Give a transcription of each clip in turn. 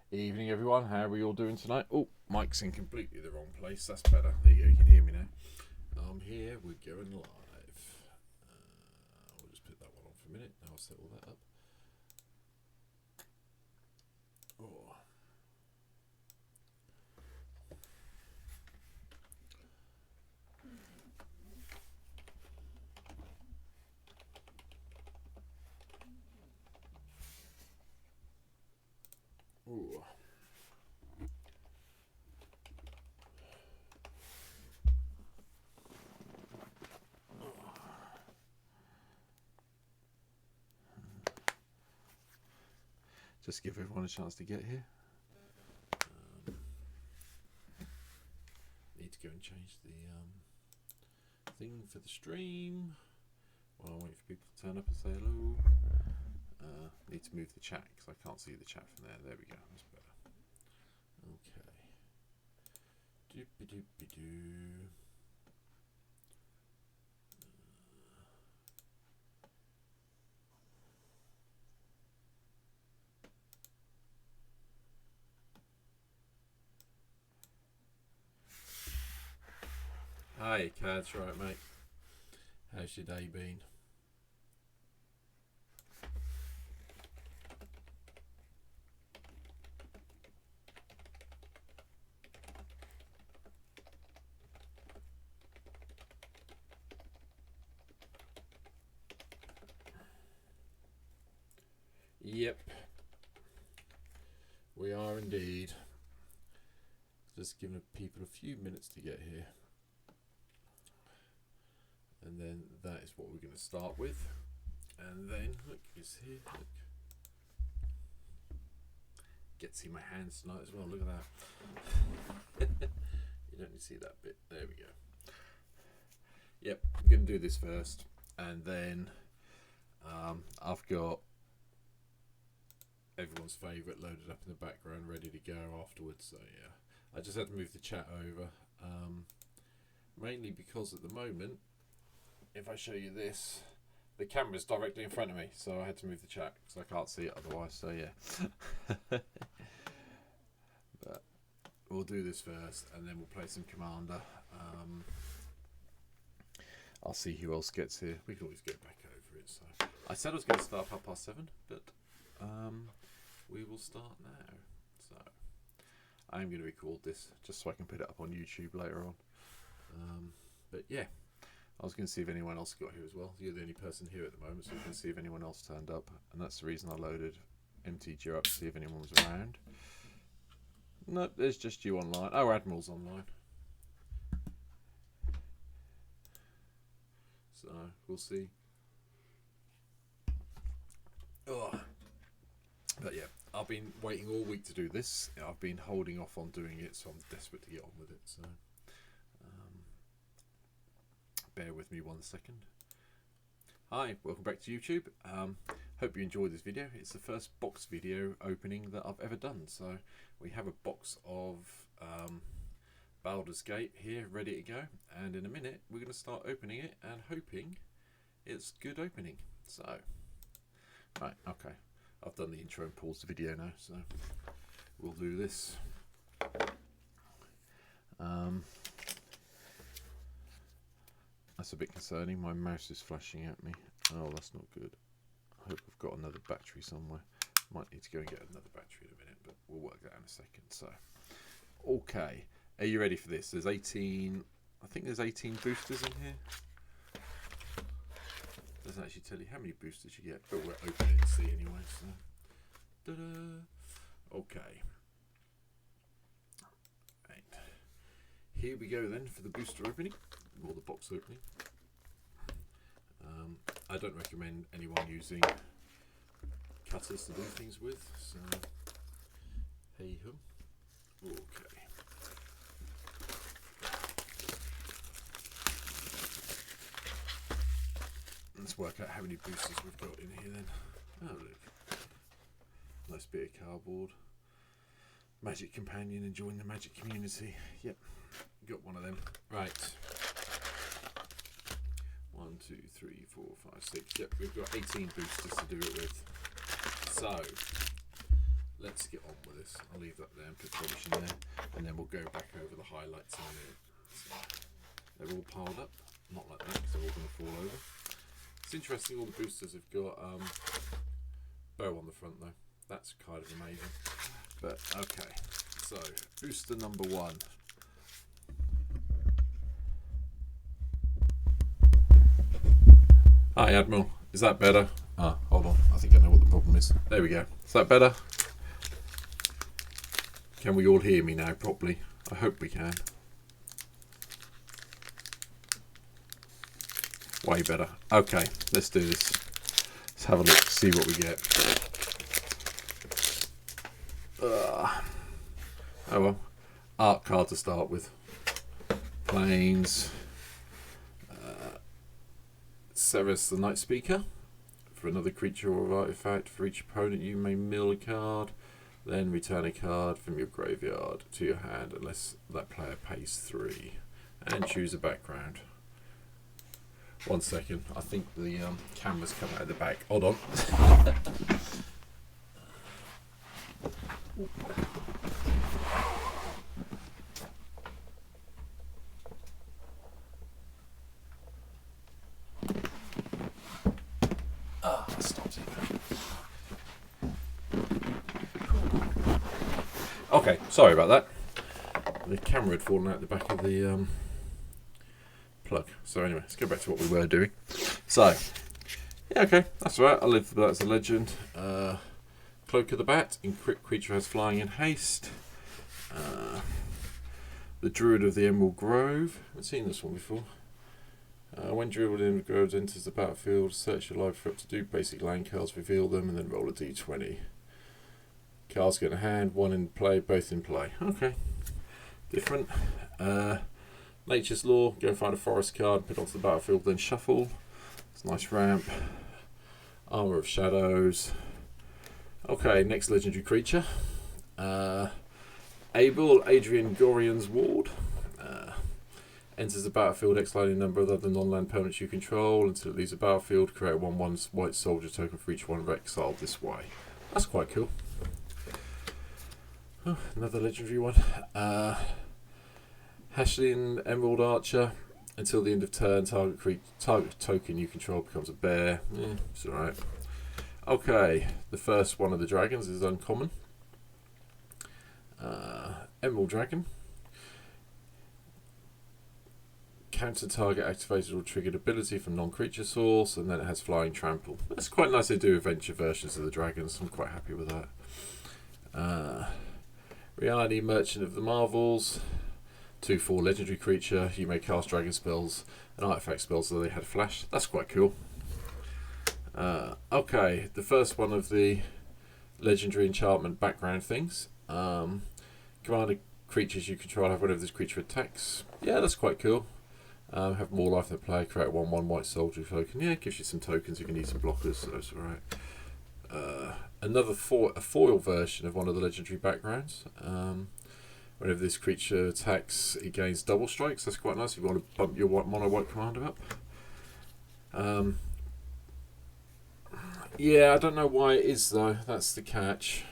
Evening, everyone. How are we all doing tonight? Oh, mic's in completely the wrong place. That's better. There you go. You can hear me now. I'm here. We're going live. We'll just put that one on for a minute. Now I'll set all that up. Oh. Ooh. Just give everyone a chance to get here. Need to go and change the thing for the stream while I wait for people to turn up and say hello. Need to move the chat because I can't see the chat from there. There we go. That's better. Okay. Doopy-doopy-doo. Hi, Cad's right, mate. How's your day been? Yep, we are indeed. Just giving people a few minutes to get here. And then that is what we're going to start with. And then, look, it's here, look. Get to see my hands tonight as well, look at that. You don't need to see that bit, there we go. Yep, I'm going to do this first. And then I've got everyone's favourite loaded up in the background, ready to go afterwards. So yeah, I just had to move the chat over. Mainly because at the moment, if I show you this, the camera's directly in front of me, so I had to move the chat because I can't see it otherwise, so yeah. But we'll do this first and then we'll play some Commander. I'll see who else gets here. We can always get back over it. So I said I was going to start 7:30, but we will start now. So I'm going to record this just so I can put it up on YouTube later on. But yeah, I was going to see if anyone else got here as well. You're the only person here at the moment, so we can see if anyone else turned up. And that's the reason I loaded MTG up to see if anyone was around. Nope, there's just you online. Oh, Admiral's online. So we'll see. Oh. But yeah, I've been waiting all week to do this. I've been holding off on doing it, so I'm desperate to get on with it. So bear with me 1 second. Hi, welcome back to YouTube. Hope you enjoyed this video. It's the first box video opening that I've ever done. So we have a box of Baldur's Gate here ready to go, and in a minute we're going to start opening it and hoping it's good opening. So right, okay, I've done the intro and paused the video now, so we'll do this. That's a bit concerning. My mouse is flashing at me. Oh, that's not good. I hope I've got another battery somewhere. Might need to go and get another battery in a minute, but we'll work that in a second. So, okay. Are you ready for this? There's 18... I think there's 18 boosters in here. Doesn't actually tell you how many boosters you get, but we'll open it and see anyway. So, ta-da! Okay. Right. Here we go then for the booster opening. Or the box opening. I don't recommend anyone using cutters to do things with, so hey ho. Okay. Let's work out how many boosters we've got in here then. Oh look. Nice bit of cardboard. Magic companion enjoying the magic community. Yep. Got one of them. Right. 1, 2, 3, 4, 5, 6. Yep, we've got 18 boosters to do it with. So let's get on with this. I'll leave that there and put polish in there, and then we'll go back over the highlights in a minute. So they're all piled up, not like that because they're all going to fall over. It's interesting, all the boosters have got bow on the front though. That's kind of amazing. But okay, so booster number 1. Hi Admiral, is that better? Ah, hold on, I think I know what the problem is. There we go. Is that better? Can we all hear me now properly? I hope we can. Way better. Okay, let's do this. Let's have a look, see what we get. Oh well, art card to start with. Planes. Severus the Night Speaker. For another creature or artifact, for each opponent you may mill a card, then return a card from your graveyard to your hand unless that player pays 3. And choose a background. 1 second, I think the camera's come out of the back. Hold on. Stops it. Okay, sorry about that. The camera had fallen out the back of the plug. So anyway, let's go back to what we were doing. So, yeah, okay, that's all right. I'll live for that as a legend. Cloak of the Bat. Encrypt creature has flying and haste. The Druid of the Emerald Grove. I've seen this one before. When Druid of the Emerald Grove enters the battlefield, search your library for up to 2 basic land cards, reveal them, and then roll a d20. Cards get in hand, 1 in play, both in play. Okay, different. Nature's Law, go find a forest card, put it onto the battlefield, then shuffle. It's a nice ramp. Armour of Shadows. Okay, next legendary creature. Abel, Adrian Gorian's Ward. Enters the battlefield, exiling a number of other non-land permanents you control. Until it leaves the battlefield, create a 1/1 white soldier token for each one exiled this way. That's quite cool. Oh, another legendary one. Hashling Emerald Archer. Until the end of turn, target token you control becomes a bear. It's alright. Okay, the first one of the dragons is uncommon. Emerald Dragon. Counter target activated or triggered ability from non-creature source, and then it has flying trample. That's quite nice. They do adventure versions of the dragons. I'm quite happy with that. Reality Merchant of the Marvels. 2/4 legendary creature. You may cast dragon spells and artifact spells so they had flash. That's quite cool. Okay, the first one of the legendary enchantment background things. Commander creatures you control have whenever this creature attacks. Yeah, that's quite cool. Have more life than play, create a 1/1 white soldier token. Yeah, it gives you some tokens, you can use some blockers, so that's alright. Another a foil version of one of the legendary backgrounds. Whenever this creature attacks, it gains double strikes. That's quite nice if you want to bump your mono white commander up. Yeah, I don't know why it is though, that's the catch.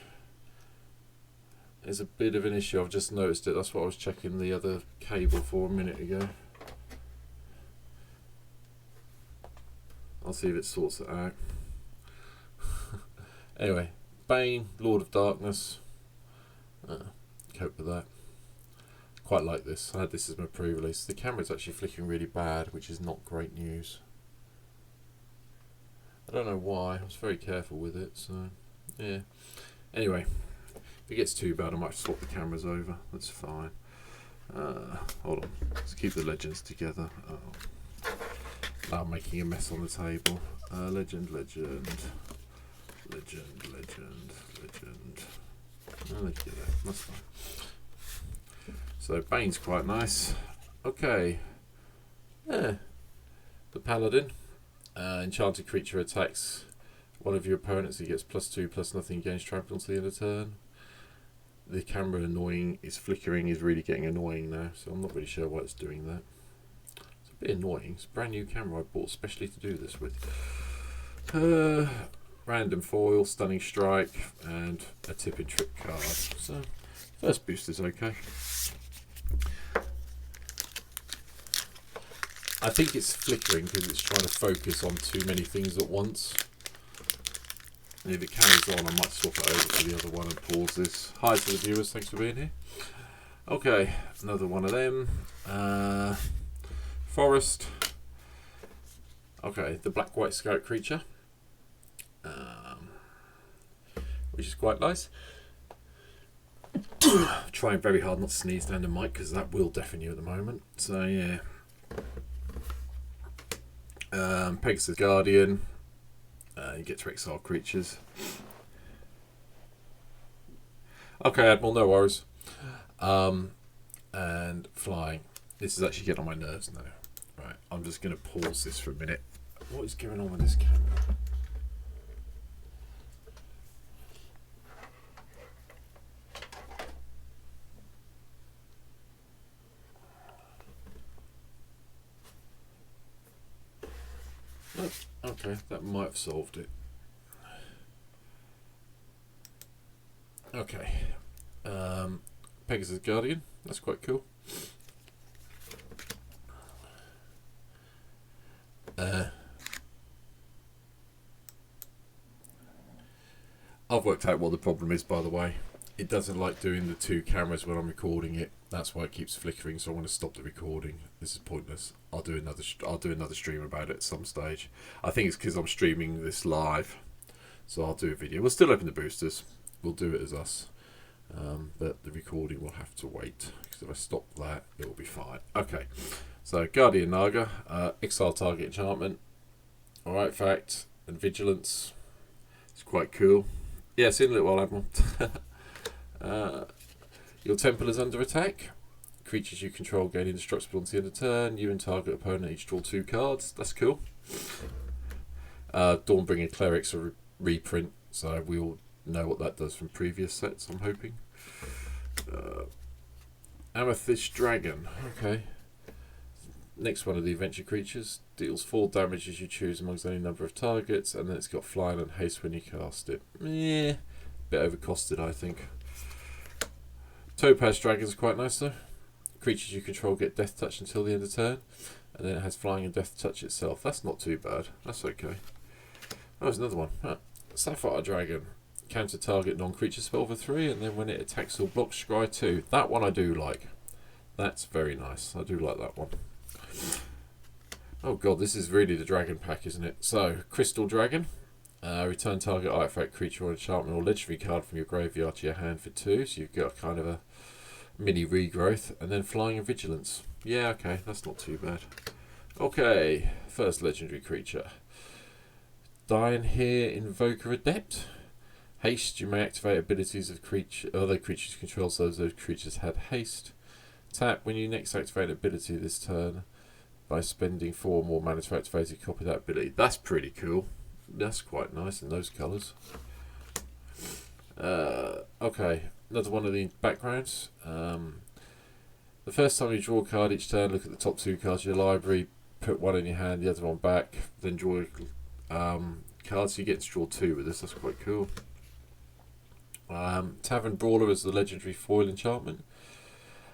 There's a bit of an issue, I've just noticed it, that's what I was checking the other cable for a minute ago. I'll see if it sorts it out. Anyway, Bane, Lord of Darkness. Cope with that. Quite like this. I had this as my pre-release. The camera's actually flickering really bad, which is not great news. I don't know why. I was very careful with it, so yeah. Anyway, if it gets too bad, I might swap the cameras over. That's fine. Hold on. Let's keep the legends together. Now I'm making a mess on the table. Legend. Oh, there. That's fine. So Bane's quite nice. Okay. Yeah. The Paladin. Enchanted creature attacks one of your opponents. He gets +2/+0 against trample until the end of turn. The camera is flickering, is really getting annoying now, so I'm not really sure why it's doing that. It's a bit annoying. It's a brand new camera I bought especially to do this with. random foil, stunning strike, and a tipping trip card. So first boost is okay. I think it's flickering because it's trying to focus on too many things at once. And if it carries on, I might swap it over to the other one and pause this. Hi to the viewers, thanks for being here. Okay, another one of them. Forest. Okay, the black-white scout creature. Which is quite nice. Trying very hard not to sneeze down the mic because that will deafen you at the moment. So yeah. Pegasus Guardian. You get to exile creatures. Okay, Admiral, no worries. And flying. This is actually getting on my nerves now. Right, I'm just going to pause this for a minute. What is going on with this camera? Oh, okay, that might have solved it. Okay. Pegasus Guardian, that's quite cool. I've worked out what the problem is, by the way. It doesn't like doing the two cameras when I'm recording it. That's why it keeps flickering, so I want to stop the recording. This is pointless. I'll do another stream about it at some stage. I think it's because I'm streaming this live, so I'll do a video. We'll still open the boosters. We'll do it as us. But the recording will have to wait, because if I stop that, it will be fine. Okay, so Guardian Naga, exile target enchantment, alright, fact, and vigilance. It's quite cool. Yeah, see you in a little while, Admiral. Your temple is under attack. Creatures you control gain indestructible until the end of turn. You and target opponent each draw 2 cards. That's cool. Dawnbringer Clerics are reprint, so we'll know what that does from previous sets, I'm hoping. Amethyst Dragon. Okay. Next one of the adventure creatures. Deals 4 damage as you choose amongst any number of targets, and then it's got flying and haste when you cast it. Yeah, bit overcosted, I think. Topaz Dragon is quite nice though. Creatures you control get Death Touch until the end of turn, and then it has Flying and Death Touch itself. That's not too bad. That's okay. Oh, there's another one. Sapphire Dragon. Counter target non-creature spell for 3, and then when it attacks or blocks, scry 2. That one I do like. That's very nice. I do like that one. Oh god, this is really the dragon pack, isn't it? So, Crystal Dragon. Return target artifact, creature, or enchantment or legendary card from your graveyard to your hand for 2. So you've got kind of a mini regrowth. And then Flying and Vigilance. Yeah, okay, that's not too bad. Okay, first legendary creature. Dying here, Invoker Adept. Haste, you may activate abilities of other creatures control, so those creatures had haste. Tap, when you next activate an ability this turn by spending 4 or more mana to activate a copy of that ability. That's pretty cool. That's quite nice in those colours. Okay, another one of the backgrounds. The first time you draw a card each turn, look at the top 2 cards of your library, put one in your hand, the other one back, then draw cards. So you get to draw 2 with this. That's quite cool. Tavern Brawler is the legendary foil enchantment.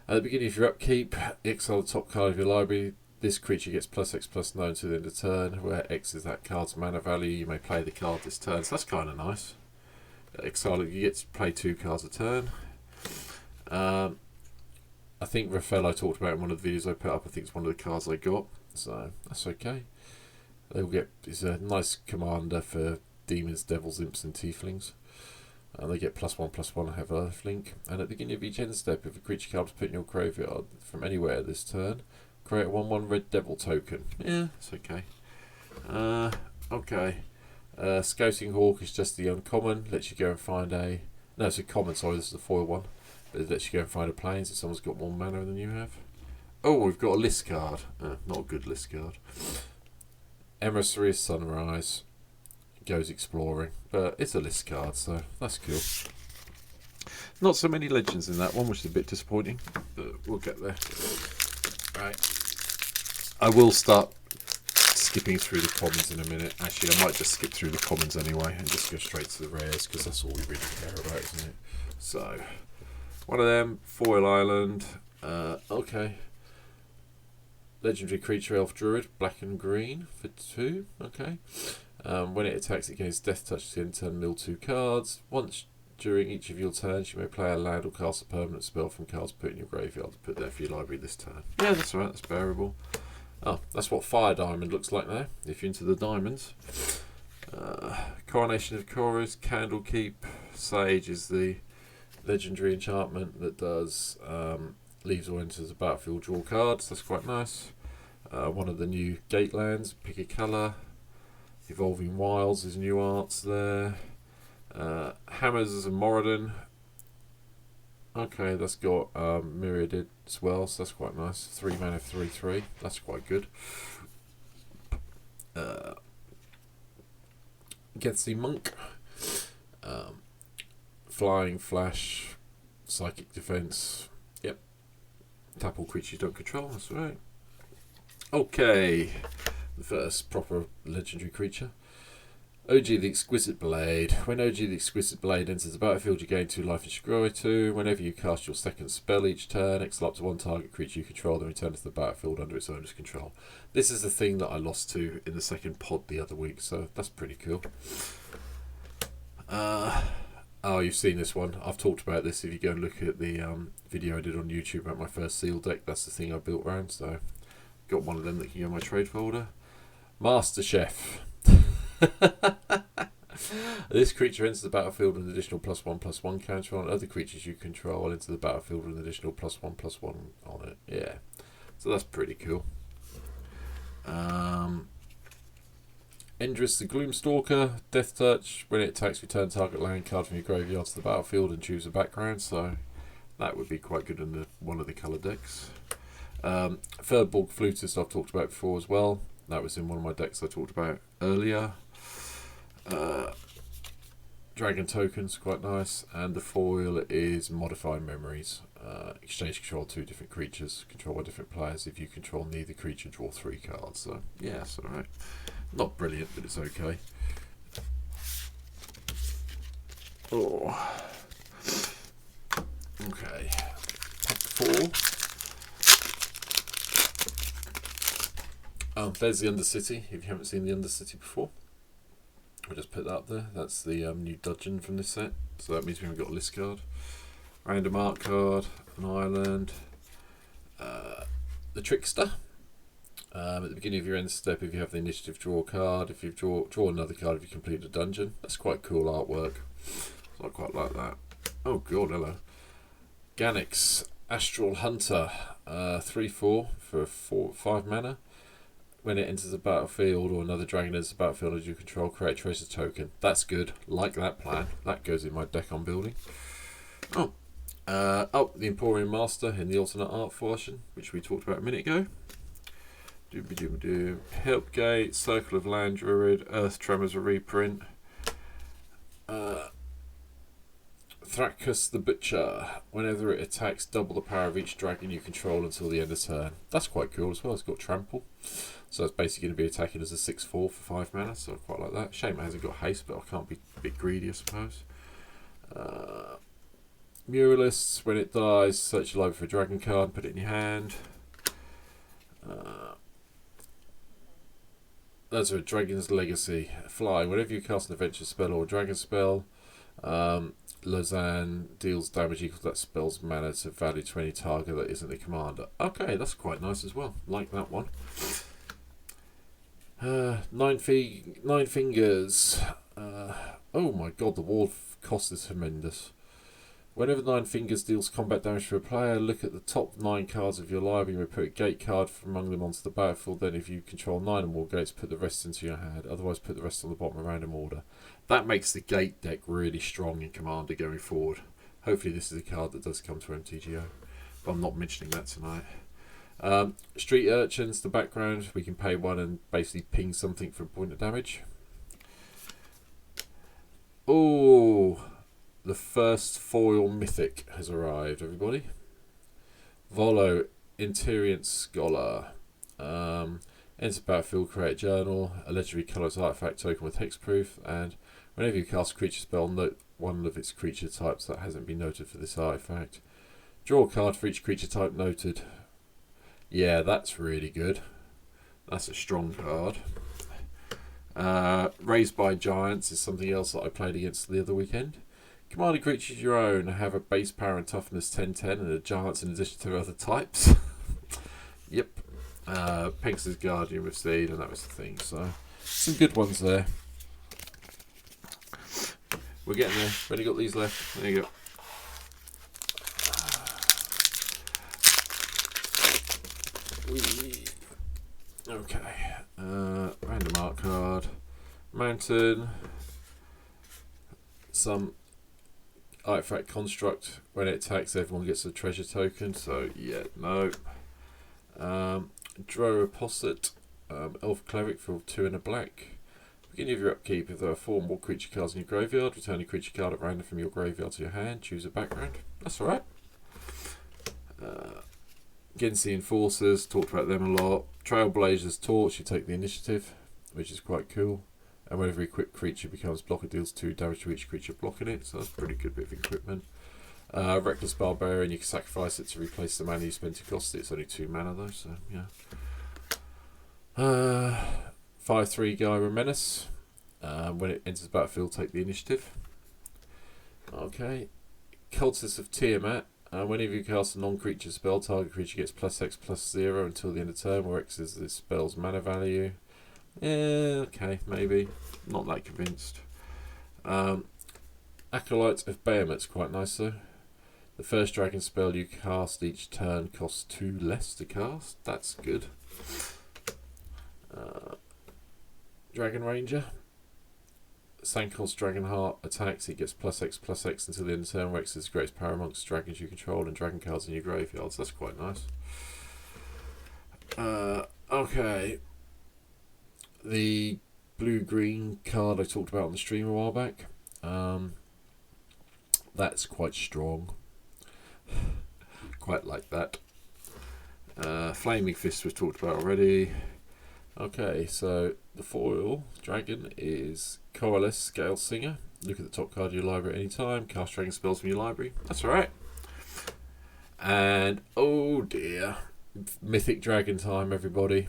At the beginning of your upkeep, exile the top card of your library. This creature gets +X/+9 until the end of turn, where X is that card's mana value. You may play the card this turn, so that's kind of nice. Exile, you get to play 2 cards a turn. I think Raphael I talked about in one of the videos I put up. I think it's one of the cards I got, so that's okay. They'll get. It's a nice commander for demons, devils, imps, and tieflings. They get +1/+1 and have Earthlink. And at the beginning of each end step, if a creature card is put in your graveyard from anywhere this turn, create a 1/1 red devil token. Yeah, it's okay. Okay. Scouting Hawk is just the uncommon. Lets you go and find a... No, it's a common, sorry, this is the foil one. But it lets you go and find a plains if someone's got more mana than you have. Oh, we've got a list card. Not a good list card. Emissary Sunrise. Goes exploring. But it's a list card, so that's cool. Not so many legends in that one, which is a bit disappointing. But we'll get there. Right. I will start skipping through the commons in a minute. Actually, I might just skip through the commons anyway and just go straight to the rares because that's all we really care about, isn't it? So, one of them, Foil Island. Okay. Legendary creature, elf druid, black and green for 2. Okay. When it attacks, it gains death touch to end turn, mill 2 cards. Once during each of your turns, you may play a land or cast a permanent spell from cards put in your graveyard to put there for your library this turn. Yeah, that's alright, that's bearable. Oh, that's what Fire Diamond looks like now, if you're into the diamonds. Coronation of Chorus, Candlekeep, Sage is the legendary enchantment that does leaves or enters the battlefield, draw cards. That's quite nice. One of the new gate lands, pick a colour. Evolving Wilds is new arts there. Hammers is a Moradin. Okay, that's got Myriaded as well, so that's quite nice. 3 mana, 3/3. That's quite good. Gets the Monk. Flying, Flash, Psychic Defense. Yep. Tap all creatures you don't control, that's right. Okay. The first proper legendary creature. OG the Exquisite Blade. When OG the Exquisite Blade enters the battlefield, you gain 2 life and scroll 2. Whenever you cast your second spell each turn, exile up to 1 target creature you control, then return to the battlefield under its owner's control. This is the thing that I lost to in the second pod the other week, so that's pretty cool. Oh, you've seen this one. I've talked about this. If you go and look at the video I did on YouTube about my first seal deck, that's the thing I built around, so got one of them that can go in my trade folder. Master Chef. This creature enters the battlefield with an additional +1/+1 counter on other creatures you control into the battlefield with an additional +1/+1 on it. Yeah, so that's pretty cool. Endress the Gloomstalker, Death Touch. When it attacks, return target land card from your graveyard to the battlefield and choose a background. So that would be quite good in one of the colour decks. Thirdborg Flutist I've talked about before as well. That was in one of my decks I talked about earlier. Dragon Tokens, quite nice. And the foil is Modify Memories. Exchange control 2 different creatures, control by different players. If you control neither creature, draw 3 cards. So, yeah, it's alright. Not brilliant, but it's okay. Oh. Okay. Pack 4. Oh, there's the Undercity, if you haven't seen the Undercity before. I'll just put that up there. That's the new dungeon from this set. So that means we haven't got a list card. Random art card, an island. The Trickster. At the beginning of your end step, if you have the initiative, draw a card. If you draw another card if you complete a dungeon. That's quite cool artwork. So I quite like that. Oh god, hello. Ganix, Astral Hunter. 3/4 for 5 mana. When it enters the battlefield or another dragon enters the battlefield as you control, create a tracer token. That's good. Like that plan. That goes in my deck I'm building. The Emporium Master in the alternate art version, which we talked about a minute ago. Helpgate, Circle of Land Druid, Earth Tremors a reprint. Thrakus the Butcher. Whenever it attacks, double the power of each dragon you control until the end of turn. That's quite cool as well. It's got trample. So it's basically going to be attacking as a 6/4 for 5 mana, so I quite like that. Shame it hasn't got haste, but I can't be a bit greedy, I suppose. Muralists, when it dies, search your library for a dragon card, put it in your hand. That's a Dragon's Legacy. Fly, whenever you cast an adventure spell or a dragon spell, Lausanne deals damage equal to that spell's mana to value to any target that isn't the commander. Okay, that's quite nice as well. Like that one. Nine Fingers. Oh my god, the wall cost is tremendous. Whenever Nine Fingers deals combat damage to a player, look at the top 9 cards of your library and put a gate card from among them onto the battlefield. Then if you control 9 or more gates, put the rest into your hand. Otherwise, put the rest on the bottom of random order. That makes the gate deck really strong in Commander going forward. Hopefully this is a card that does come to MTGO. But I'm not mentioning that tonight. Street Urchins, the background. We can pay 1 and basically ping something for a point of damage. Oh... The first foil mythic has arrived, everybody. Volo, Interior Scholar. Enter battlefield, create a journal, a legendary colours artifact token with hexproof, and whenever you cast a creature spell, note one of its creature types that hasn't been noted for this artifact. Draw a card for each creature type noted. Yeah, that's really good. That's a strong card. Raised by Giants is something else that I played against the other weekend. Command a creature your own, have a base power and toughness 10/10 and a Giants in addition to other types. Yep. Pegasus Guardian with Steed, and that was the thing. So, some good ones there. We're getting there. Already got these left. There you go. Okay. Random art card. Mountain. Some artifact construct. When it attacks, everyone gets a treasure token. So, yeah, no. Draw a Posset, Elf Cleric for 2 and a black. Beginning of your upkeep, if there are 4 more creature cards in your graveyard, return a creature card at random from your graveyard to your hand. Choose a background. That's alright. Against the Enforcers, talked about them a lot. Trailblazers Torch, you take the initiative, which is quite cool. And whenever you equip creature becomes blocker, deals 2 damage to each creature blocking it, so that's a pretty good bit of equipment. Reckless Barbarian, you can sacrifice it to replace the mana you spent to cost it. It's only 2 mana though, so yeah. 5/3 Gyra Menace. When it enters the battlefield, take the initiative. Okay. Cultists of Tiamat. Whenever you cast a non-creature spell, target creature gets +X/+0 until the end of turn, where X is the spell's mana value. Yeah, okay, maybe. Not that convinced. Acolyte of Behemoth's quite nice though. The first dragon spell you cast each turn costs 2 less to cast. That's good. Dragon Ranger. Sankov's Dragonheart attacks. It gets +X/+X until the end of the turn. X is the greatest power amongst dragons you control and dragon cards in your graveyards. That's quite nice. Okay. The blue-green card I talked about on the stream a while back. That's quite strong. Quite like that. Flaming Fist we've talked about already. Okay, so the foil dragon is Coalesce Scale Singer. Look at the top card of your library at any time. Cast dragon spells from your library. That's alright. And oh dear, Mythic Dragon time, everybody.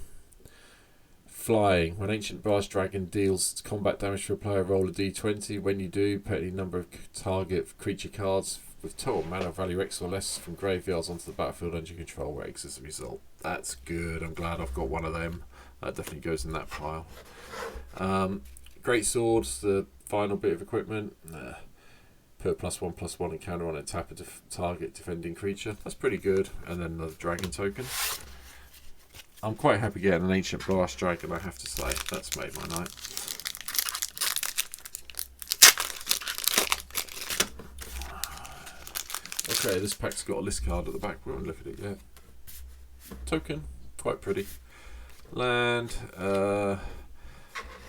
Flying. When Ancient Brass Dragon deals combat damage to a player, roll a d20. When you do, put any number of target creature cards with total mana value X or less from graveyards onto the battlefield under your control, where X is the result. That's good. I'm glad I've got one of them. That definitely goes in that pile. Great Swords, the final bit of equipment. Put +1/+1 and counter on it, tap a target defending creature. That's pretty good. And then another dragon token. I'm quite happy getting an Ancient Blast Dragon, I have to say. That's made my night. Okay, this pack's got a list card at the back. We haven't looked at it yet. Token, quite pretty. Land, the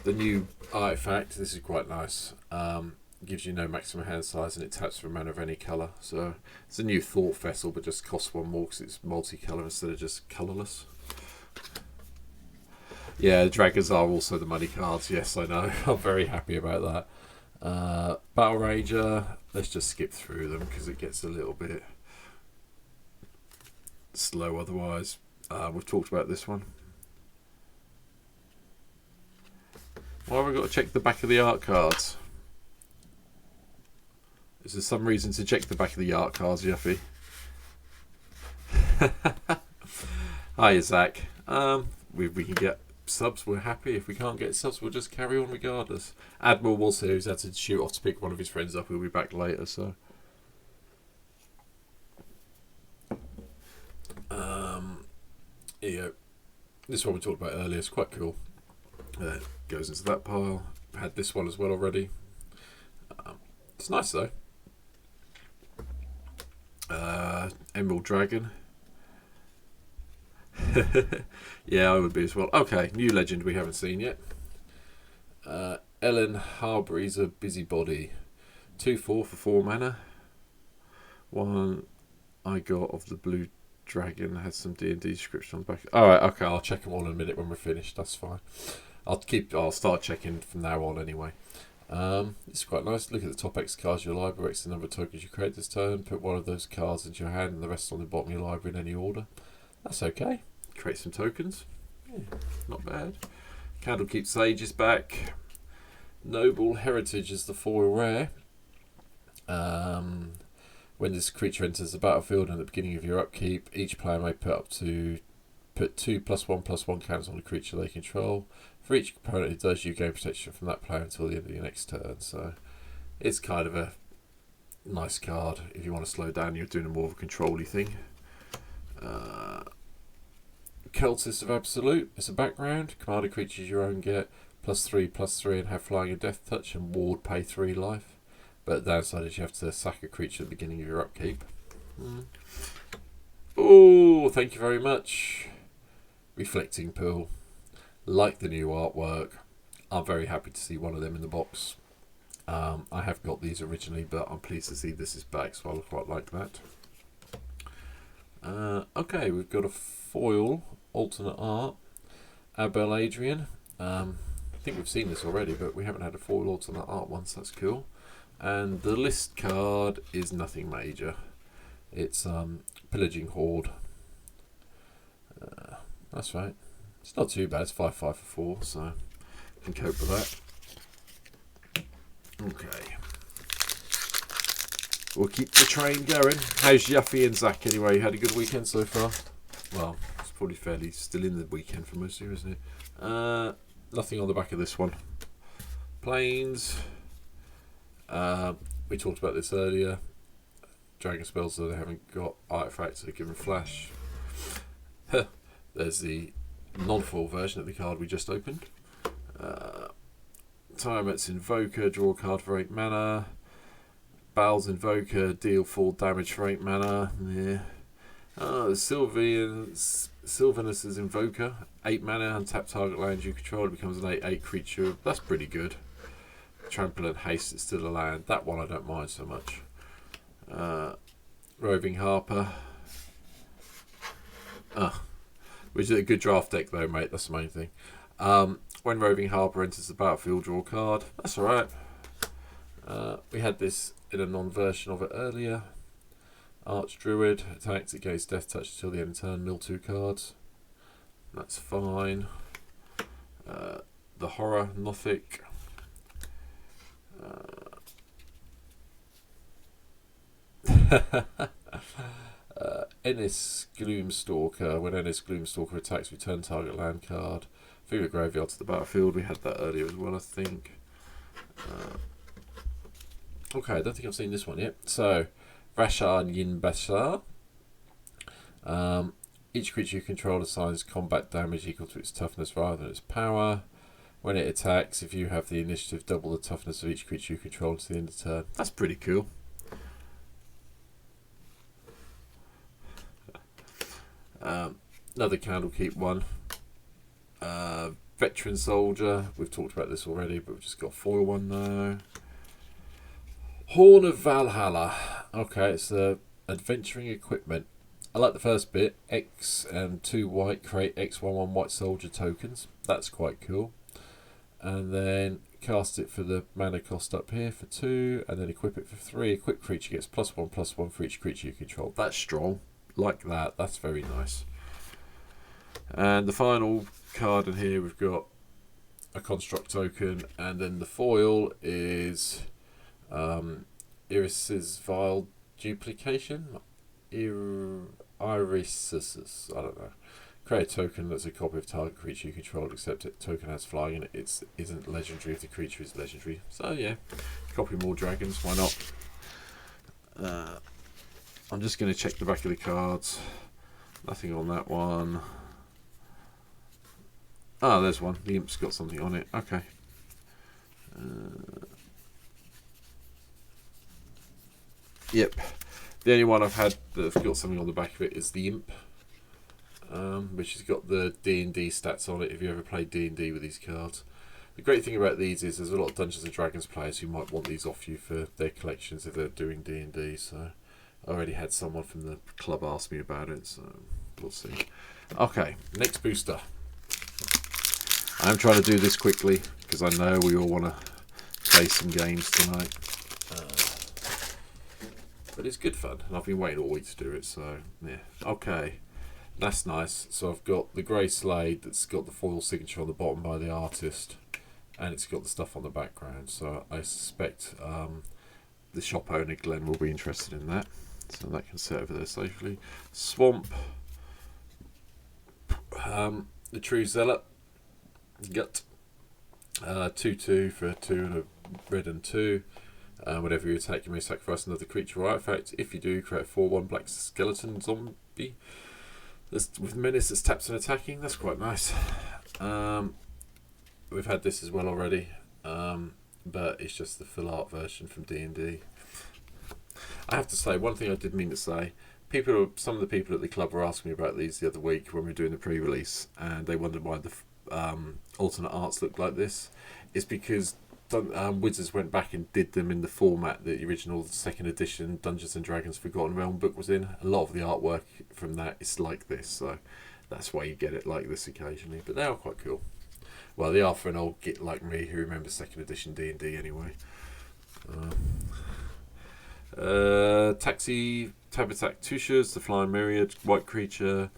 new artifact. This is quite nice. Gives you no maximum hand size and it taps for a mana of any colour. So it's a new Thought Vessel, but just costs 1 more because it's multicolour instead of just colourless. Yeah, the dragons are also the money cards. Yes, I know. I'm very happy about that. Battle Ranger. Let's just skip through them because it gets a little bit slow otherwise. We've talked about this one. Why have I got to check the back of the art cards? Is there some reason to check the back of the art cards, Yuffie? Hi, Zach. We can get subs, we're happy. If we can't get subs, we'll just carry on regardless. Admiral was here, he's had to shoot off to pick one of his friends up. He'll be back later, so. Here you go. This one we talked about earlier. It's quite cool. Goes into that pile. Had this one as well already. It's nice though. Emerald Dragon. Yeah, I would be as well. Okay, new legend we haven't seen yet. Ellen Harbrizer Busybody. 2/4 for 4 mana. 1 I got of the blue dragon has some D&D description on the back. Alright, okay, I'll check them all in a minute when we're finished, that's fine. I'll start checking from now on anyway. It's quite nice. Look at the top X cards of your library, X the number of tokens you create this turn. Put one of those cards into your hand and the rest on the bottom of your library in any order. That's okay. Create some tokens. Yeah, not bad. Candlekeep Sage is back. Noble Heritage is the foil rare. When this creature enters the battlefield at the beginning of your upkeep, each player may put 2 +1/+1 counters on the creature they control. For each opponent who does, you gain protection from that player until the end of your next turn. So it's kind of a nice card if you want to slow down. You're doing a more of a control-y thing. Cultist of Absolute. It's a background. Command a creature your own get +3/+3 and have flying and death touch, and ward pay 3 life. But the downside is you have to sack a creature at the beginning of your upkeep. Oh, thank you very much. Reflecting Pool. Like the new artwork. I'm very happy to see one of them in the box. I have got these originally, but I'm pleased to see this is back, so I quite like that. Okay, we've got a foil alternate art. Abel Adrian. I think we've seen this already, but we haven't had a foil alternate art once. That's cool. And the list card is nothing major. It's Pillaging Horde. That's right. It's not too bad. It's 5/5 for 4, so I can cope with that. Okay. We'll keep the train going. How's Yuffie and Zach anyway? You had a good weekend so far? Well, it's probably fairly still in the weekend for most of you, isn't it? Nothing on the back of this one. Planes. We talked about this earlier. Dragon spells that they haven't got artifacts that give them flash. There's the non-foil version of the card we just opened. Tiamat's Invoker, draw a card for 8 mana. Baal's Invoker, deal 4 damage for 8 mana. Yeah. Sylvanus' Invoker, 8 mana, untap target land you control, it becomes an 8/8 creature. That's pretty good. Trample and Haste, it's still a land. That one I don't mind so much. Roving Harper. Which is a good draft deck though, mate, that's the main thing. When Roving Harper enters the battlefield, draw a card. That's alright. We had this in a non-version of it earlier. Arch Druid, attacks against death touch until the end of turn, mill 2 cards. That's fine. The Horror, Nothic. Ennis Gloomstalker. When Ennis Gloomstalker attacks, return target land card. Figure graveyard to the battlefield. We had that earlier as well, I think. Okay, I don't think I've seen this one yet. So, Rashad Yinbashar. Each creature you control assigns combat damage equal to its toughness rather than its power. When it attacks, if you have the initiative, double the toughness of each creature you control to the end of the turn. That's pretty cool. Another Candlekeep one. Veteran Soldier. We've talked about this already, but we've just got a foil one now. Horn of Valhalla. Okay, it's the adventuring equipment. I like the first bit. X and 2 white create X11 white soldier tokens. That's quite cool. And then cast it for the mana cost up here for 2, and then equip it for 3. Equip creature gets +1/+1 for each creature you control. That's strong. Like that. That's very nice. And the final card in here, we've got a construct token, and then the foil is Iris's Vile Duplication. Irisus, I don't know. Create a token that's a copy of target creature you control, except it token has flying in it. It isn't legendary if the creature is legendary. So yeah, copy more dragons, why not? I'm just going to check the back of the cards. Nothing on that one. Ah, there's one. The Imp's got something on it. Okay. Yep. The only one I've had that's got something on the back of it is the Imp, which has got the D&D stats on it if you ever played D&D with these cards. The great thing about these is there's a lot of Dungeons & Dragons players who might want these off you for their collections if they're doing D&D, so I already had someone from the club ask me about it, so we'll see. Okay, next booster. I'm trying to do this quickly because I know we all want to play some games tonight. But it's good fun, and I've been waiting all week to do it, so yeah. Okay, that's nice. So I've got the grey Slade that's got the foil signature on the bottom by the artist, and it's got the stuff on the background. So I suspect the shop owner Glenn will be interested in that, so that can sit over there safely. Swamp, the True Zealot, Gut, 2/2 for a 2 and a red and 2. Whenever you attack, you may sacrifice another creature or artifact. If you do, create a 4/1 black skeleton zombie with menace that's taps and attacking. That's quite nice. We've had this as well already, but it's just the full art version from D&D. I have to say, one thing I did mean to say, some of the people at the club were asking me about these the other week when we were doing the pre-release, and they wondered why the alternate arts looked like this. It's because Wizards went back and did them in the format that the original 2nd edition Dungeons and Dragons Forgotten Realm book was in. A lot of the artwork from that is like this, so that's why you get it like this occasionally. But they are quite cool. Well, they are for an old git like me who remembers 2nd edition D&D anyway. Taxi Tabatak Tushas, the Flying Myriad, white creature,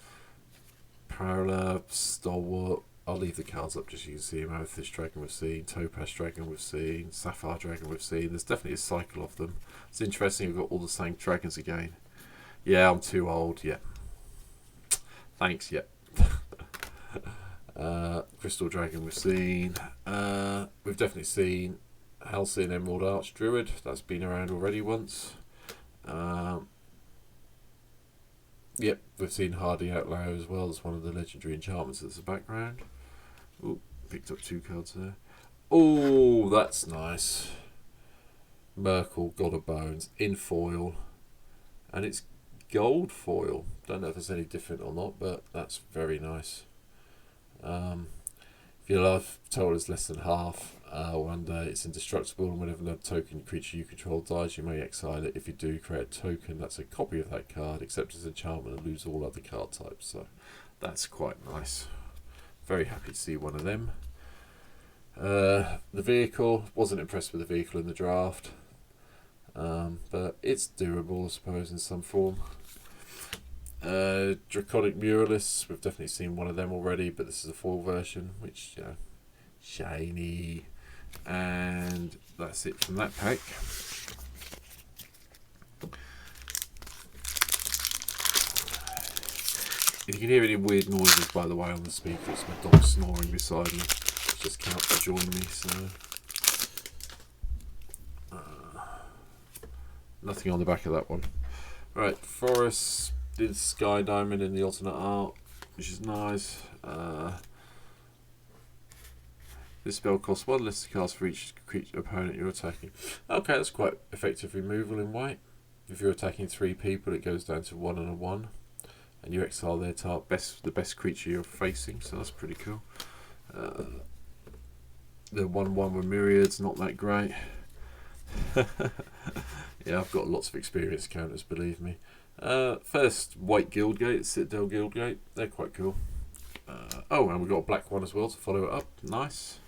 Parallel, Stalwart. I'll leave the cards up just so you can see them. Amethyst Dragon we've seen, Topaz Dragon we've seen, Sapphire Dragon we've seen. There's definitely a cycle of them. It's interesting, we've got all the same dragons again. Yeah, I'm too old, yeah. Thanks, yeah. Crystal Dragon we've seen. We've definitely seen Halcyon Emerald Arch Druid. That's been around already once. Yep, we've seen Hardy Outlaw as well as one of the legendary enchantments that's the background. Ooh, picked up 2 cards there. Oh, that's nice. Merkel, God of Bones, in foil. And it's gold foil. Don't know if it's any different or not, but that's very nice. If your life total is less than half, one day it's indestructible, and whenever that token creature you control dies, you may exile it. If you do, create a token that's a copy of that card, except as enchantment, and lose all other card types. So that's quite nice. Very happy to see one of them. The vehicle, wasn't impressed with the vehicle in the draft, but it's doable, I suppose, in some form. Draconic Muralists, we've definitely seen one of them already, but this is a full version, which, you know, shiny. And that's it from that pack. If you can hear any weird noises, by the way, on the speaker, it's my dog snoring beside me. It's just come up to join me, so... nothing on the back of that one. Right, Forest did Sky Diamond in the alternate art, which is nice. This spell costs 1 less to cast for each creature opponent you're attacking. Okay, that's quite effective removal in white. If you're attacking 3 people, it goes down to 1 and a 1. And you exile their the best creature you're facing, so that's pretty cool. The 1/1 with Myriads, not that great. Yeah, I've got lots of experience counters, believe me. First, White Guildgate, Citadel Guildgate, they're quite cool. Oh, and we've got a black one as well to follow it up, nice.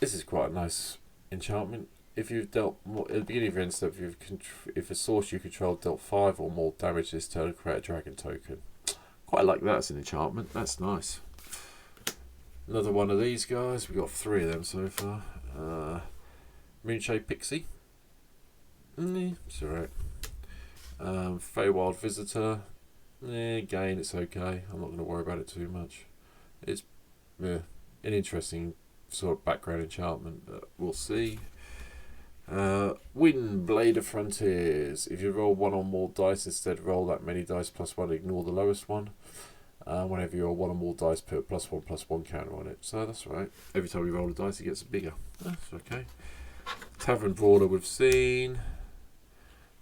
This is quite a nice enchantment. If you've dealt more, at the beginning of your end step, if a source you control dealt 5 or more damage this turn, create a dragon token. Quite like that as an enchantment, that's nice. Another one of these guys, we've got 3 of them so far. Moonshade Pixie. It's alright. Feywild Visitor. Again, it's okay. I'm not going to worry about it too much. It's an interesting sort of background enchantment, but we'll see. Wind Blade of Frontiers. If you roll 1 or more dice, instead roll that many dice plus 1, ignore the lowest one. Whenever you roll 1 or more dice, put a +1/+1 counter on it. So that's right. Every time you roll a dice, it gets bigger. That's okay. Tavern Brawler we've seen.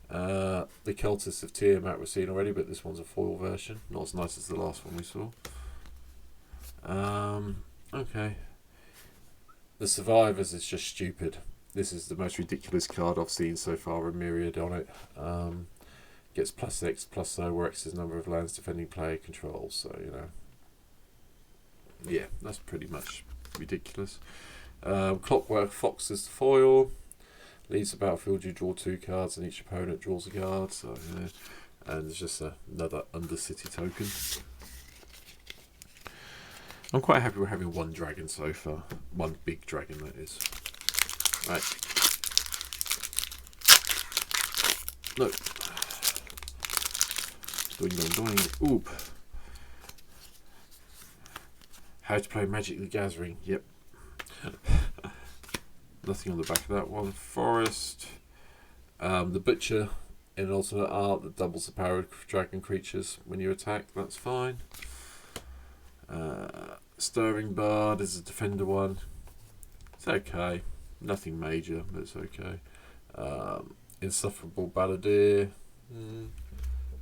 The Cultists of Tiamat we've seen already, but this one's a foil version. Not as nice as the last one we saw. Okay. The Survivors is just stupid. This is the most ridiculous card I've seen so far with Myriad on it. Gets +X/+0, where X is the number of lands defending player controls. So, you know, yeah, that's pretty much ridiculous. Clockwork Fox is the foil. Leaves the battlefield, you draw 2 cards, and each opponent draws a card. So, yeah. And there's just another Undercity token. I'm quite happy we're having 1 dragon so far. 1 big dragon, that is. Right. Look. Doing, doing, doing. Oop. How to play Magic the Gathering. Yep. Nothing on the back of that one. Forest. The Butcher in alternate art that doubles the power of dragon creatures when you attack. That's fine. Stirring Bard is a defender one. It's okay. Nothing major, but it's okay. Insufferable Baldur.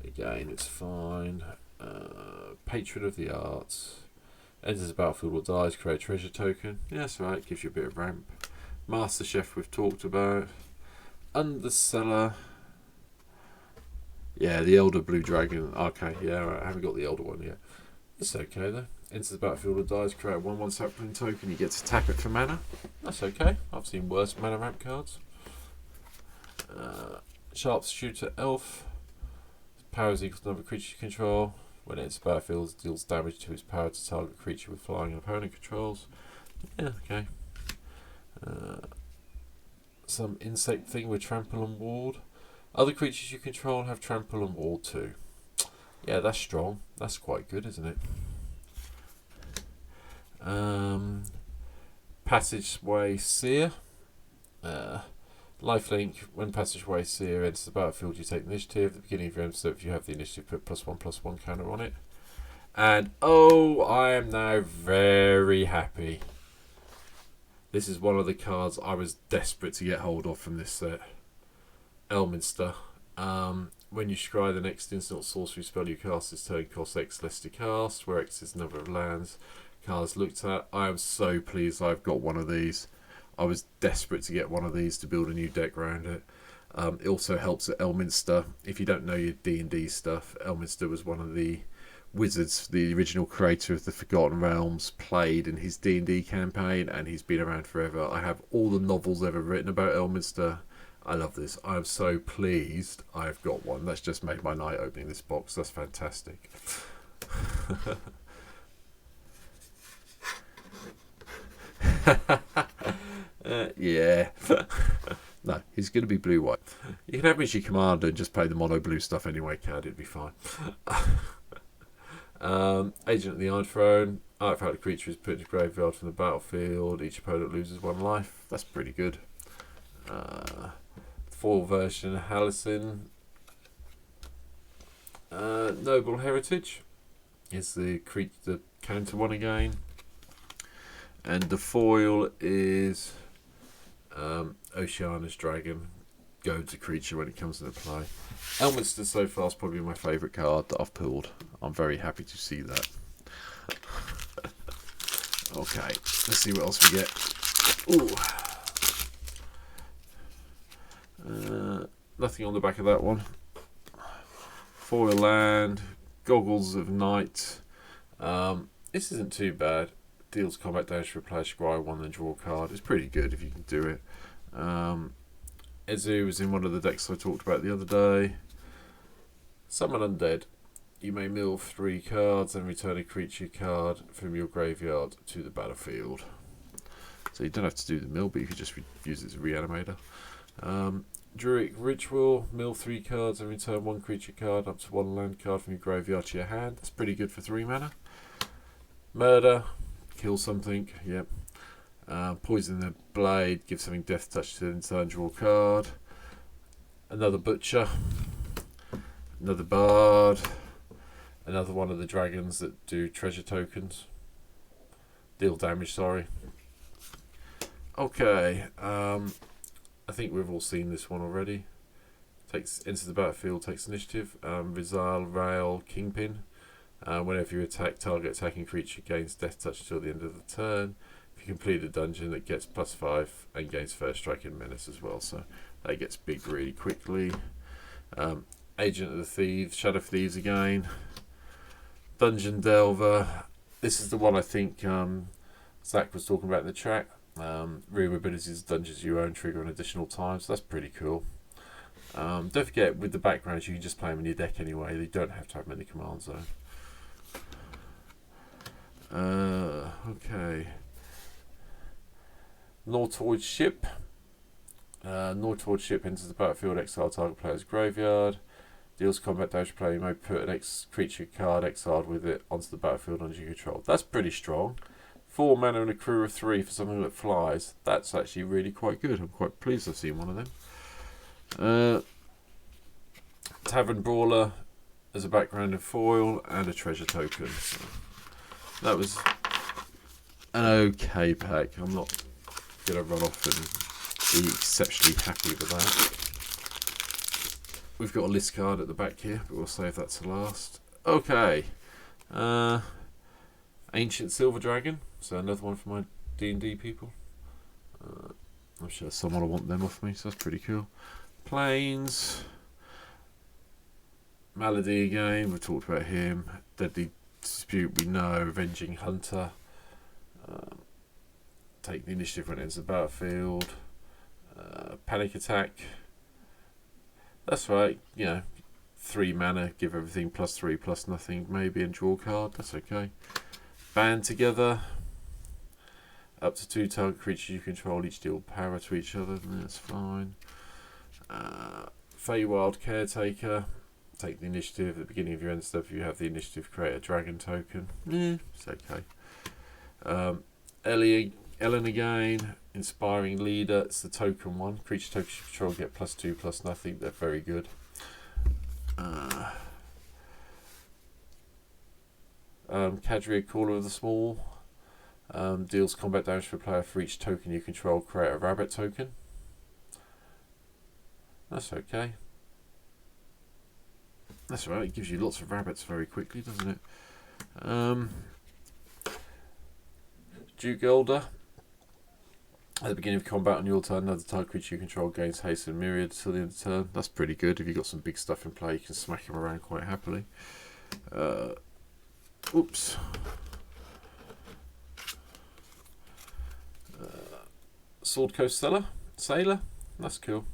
Again, it's fine. Patron of the Arts. Enters the battlefield or dies, create a treasure token. Yeah, that's right, gives you a bit of ramp. Master Chef we've talked about. Underseller. Yeah, the Elder Blue Dragon. Okay, yeah, right, I haven't got the Elder one yet. It's okay though. Enters the battlefield or dies, create a 1/1 sapling token. You get to tap it for mana. That's okay. I've seen worse mana ramp cards. Sharpshooter Elf. Power is equal to number of creatures you control. When it enters the battlefield, it deals damage to its power to target creature with flying and opponent controls. Yeah, okay. Some insect thing with trample and ward. Other creatures you control have trample and ward too. Yeah, that's strong. That's quite good, isn't it? Passageway Seer. Lifelink. When Passageway Seer enters the battlefield, you take the initiative. At the beginning of your end step, if you have the initiative, put +1/+1 counter on it. And oh, I am now very happy. This is one of the cards I was desperate to get hold of from this set. Elminster. When you scry the next instant sorcery spell you cast this turn costs X less to cast, where X is the number of lands cards looked at. I am so pleased I've got one of these. I was desperate to get one of these to build a new deck around it. It also helps at Elminster. If you don't know your D&D stuff, Elminster was one of the wizards the original creator of the Forgotten Realms played in his D&D campaign, and he's been around forever. I have all the novels ever written about Elminster. I love this. I'm so pleased I've got one. That's just made my night opening this box. That's fantastic. Yeah. No, he's going to be blue-white. You can have Mission Commander and just play the mono-blue stuff anyway, Cad. It'd be fine. Agent of the Iron Throne. Artifact of creature is put into graveyard from the battlefield. Each opponent loses 1 life. That's pretty good. Full version Hallison. Noble Heritage is the counter one again. And the foil is Oceanus Dragon. Goads a creature when it comes into play. Elminster so far is probably my favourite card that I've pulled. I'm very happy to see that. Okay, let's see what else we get. Ooh. Nothing on the back of that one. Foil land, Goggles of Night. This isn't too bad. Deals combat damage for a player, scry 1 then draw a card. It's pretty good if you can do it. Ezu was in one of the decks I talked about the other day. Summon Undead. You may mill 3 cards and return a creature card from your graveyard to the battlefield. So you don't have to do the mill, but you could just use it as a reanimator. Druid Ritual, mill 3 cards and return 1 creature card up to 1 land card from your graveyard to your hand. That's pretty good for 3 mana. Murder, kill something, yep. Poison the Blade, give something death touch to then turn, draw a card. Another Butcher. Another Bard. Another one of the dragons that do treasure tokens. Deal damage, sorry. Okay, I think we've all seen this one already. Enters the battlefield, takes initiative. Rizal, Rail, Kingpin. Whenever you attack, target attacking creature gains death touch until the end of the turn. If you complete the dungeon, it gets +5 and gains first strike and menace as well. So that gets big really quickly. Agent of the Thieves, Shadow Thieves again. Dungeon Delver. This is the one I think Zach was talking about in the chat. Room abilities, dungeons you own trigger an additional time, so that's pretty cool. Don't forget, with the backgrounds, you can just play them in your deck anyway. You don't have to have many commands though. Okay. Nortoid Ship. Nortoid Ship enters the battlefield, exile target player's graveyard. Deals combat damage player. You may put an creature card exiled with it onto the battlefield under your control. That's pretty strong. 4 mana and a crew of 3 for something that flies. That's actually really quite good. I'm quite pleased I've seen one of them. Tavern Brawler as a background in foil and a treasure token. So that was an okay pack. I'm not going to run off and be exceptionally happy with that. We've got a list card at the back here, but we'll save that to last. Okay. Ancient Silver Dragon. So another one for my D&D people. I'm sure someone will want them off me, so that's pretty cool. Plains. Malady again, we've talked about him. Deadly Dispute, we know. Avenging Hunter. Take the initiative when it enters the battlefield. Panic Attack. That's right, 3 mana, give everything +3 +0, maybe, and draw a card. That's okay. Band Together. Up to 2 target creatures you control each deal power to each other. That's fine. Feywild Caretaker. Take the initiative at the beginning of your end step. If you have the initiative, create a dragon token. It's okay. Ellen again. Inspiring Leader. It's the token one. Creature tokens you control get +2 +0. They're very good. Cadria, Caller of the Small. Deals combat damage for a player for each token you control. Create a rabbit token. That's okay. That's right, it gives you lots of rabbits very quickly, doesn't it? Duke Elder. At the beginning of combat on your turn, another target creature you control gains haste and myriad till the end of the turn. That's pretty good. If you've got some big stuff in play, you can smack him around quite happily. Oops. Sword Coast Sailor. That's cool.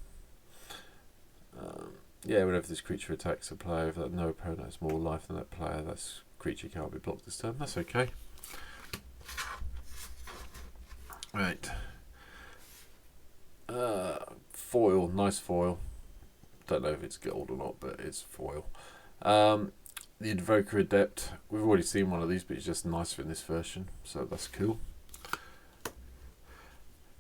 Yeah, whenever this creature attacks a player, if no opponent has more life than that player, that creature can't be blocked this turn. That's okay. Right. Foil, nice foil. Don't know if it's gold or not, but it's foil. The Invoker Adept. We've already seen one of these, but it's just nicer in this version, so that's cool.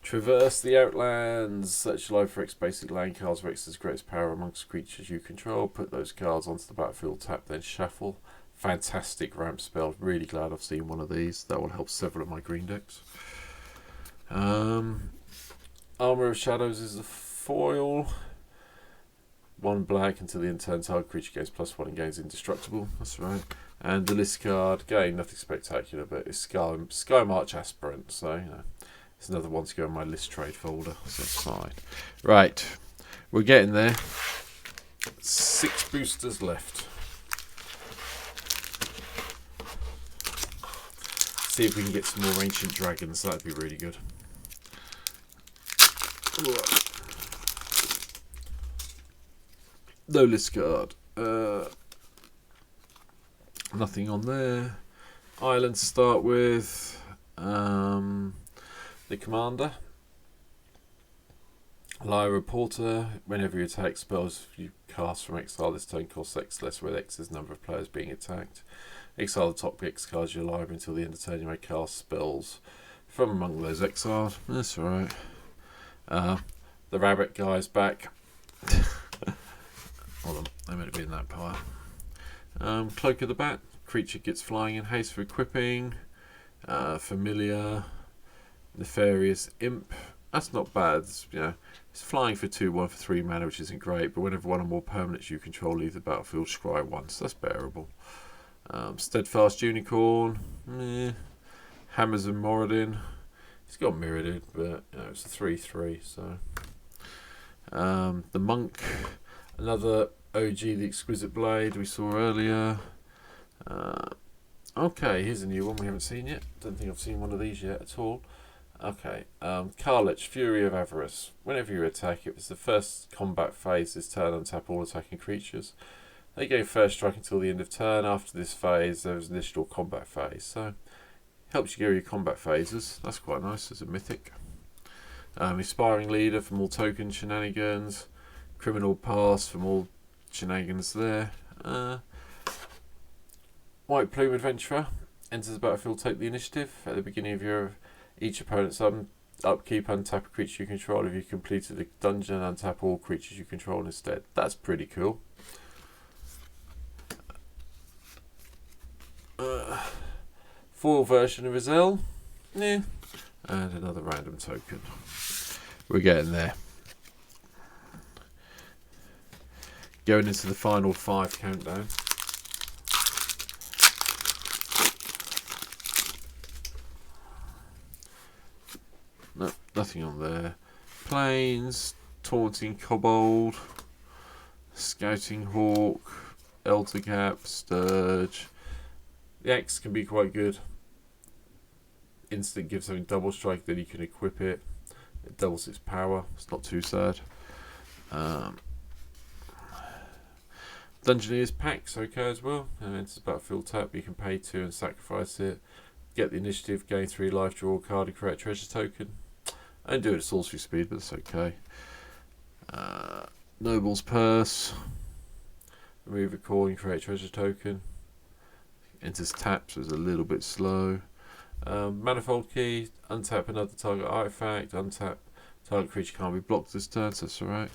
Traverse the Outlands. Search your library for X basic land cards where X has greatest power amongst creatures you control. Put those cards onto the battlefield, tap, then shuffle. Fantastic ramp spell. Really glad I've seen one of these. That will help several of my green decks. Armor of Shadows is the foil. 1 black until the end of turn. Target creature gains +1 and gains indestructible. That's right. And the list card, again, nothing spectacular, but it's Sky March Aspirant. So, it's another one to go in my list trade folder. So it's fine. Right. We're getting there. 6 boosters left. See if we can get some more Ancient Dragons. That'd be really good. No list card. Nothing on there. Island to start with. The Commander. Lyra Porter. Whenever you attack spells you cast from exile this turn costs X less, where X is the number of players being attacked. Exile the top X cards of your library until the end of turn. You may cast spells from among those exiled. That's alright. The rabbit guy's back. Hold on, I meant to be in that pile. Cloak of the Bat. Creature gets flying and haste for equipping. Familiar. Nefarious Imp. That's not bad. It's flying for 2/1 for 3 mana, which isn't great. But whenever one or more permanents you control leave the battlefield, scry once. That's bearable. Steadfast Unicorn. Hammers and Moradin. It's got mirrored, but you know, it's a 3/3. So the monk, another OG, the Exquisite Blade we saw earlier. Okay, here's a new one we haven't seen yet. Don't think I've seen one of these yet at all. Okay, Carlet, Fury of Everest. Whenever you attack, if it's the first combat phase this turn, untap all attacking creatures. They gain first strike until the end of turn. After this phase, there's an additional combat phase. So, helps you go your combat phases. That's quite nice as a mythic. Aspiring Leader from all token shenanigans. Criminal Pass from all shenanigans there. White Plume Adventurer. Enters the battlefield, take the initiative. At the beginning of each opponent's upkeep, untap a creature you control. If you completed the dungeon, untap all creatures you control instead. That's pretty cool. Foil version of Azel. Yeah. And another random token. We're getting there. Going into the final 5 countdown. No, nothing on there. Plains, Taunting Kobold, Scouting Hawk, Elder Cap, Sturge. The X can be quite good. Instant gives something double strike, then you can equip it. It doubles its power. It's not too sad. Dungeoneer's Pack's okay as well. Enters battlefield tap. You can pay 2 and sacrifice it. Get the initiative, gain 3 life, draw a card, and create a treasure token. I don't do it at sorcery speed, but that's okay. Noble's Purse. Remove a coin, create a treasure token. Enters tap, so it's a little bit slow. Manifold Key, untap another target artifact, untap target creature can't be blocked this turn, so that's alright.